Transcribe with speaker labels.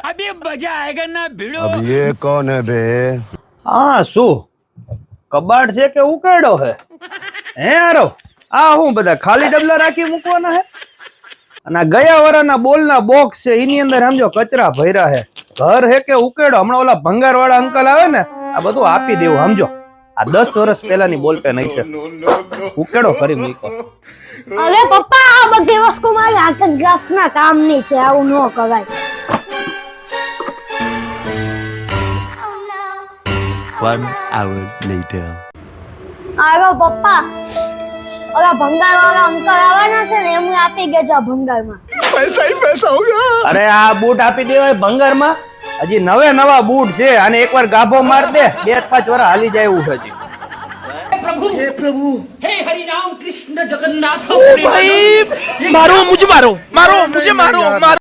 Speaker 1: अभी मजा आएगा ना भिड़ो।
Speaker 2: अब ये कौन है बे?
Speaker 3: હા શું કબાડ છે કે ઉકેડો હે હે આરો આ હું બધા ખાલી ડબલા રાખી મૂકવાના હે અને આ ગયા વરાના બોલના બોક્સ છે એની અંદર સમજો કચરા ભર્યા હે ઘર હે કે ઉકેડો હમણાં ઓલા ભંગાર વાળા અંકલ આવે ને આ બધું આપી દેવું સમજો આ 10 વર્ષ પહેલાની બોલ પેન હશે ઉકેડો કરી મૂકો
Speaker 4: અરે પપ્પા આ બધી વસ્તુ મારી હાથ ગ્લાસ ના કામની છે આવું ન કરાય
Speaker 5: 1 hour later.
Speaker 4: આરો પપ્પા ઓલા ભંગાર વાળા અંકલ આવવાના છે ને એમને આપી દેજો આ ભંગારમાં
Speaker 3: અરે આ બૂટ આપી દેવાય ભંગારમાં હજી નવા બૂટ છે અને એકવાર ગાભો માર દે 2-5 વર્ષ હાલી જાય એવું છે
Speaker 1: हे हरि राम कृष्ण जगन्नाथ।
Speaker 5: भाई मारो मुझे मारो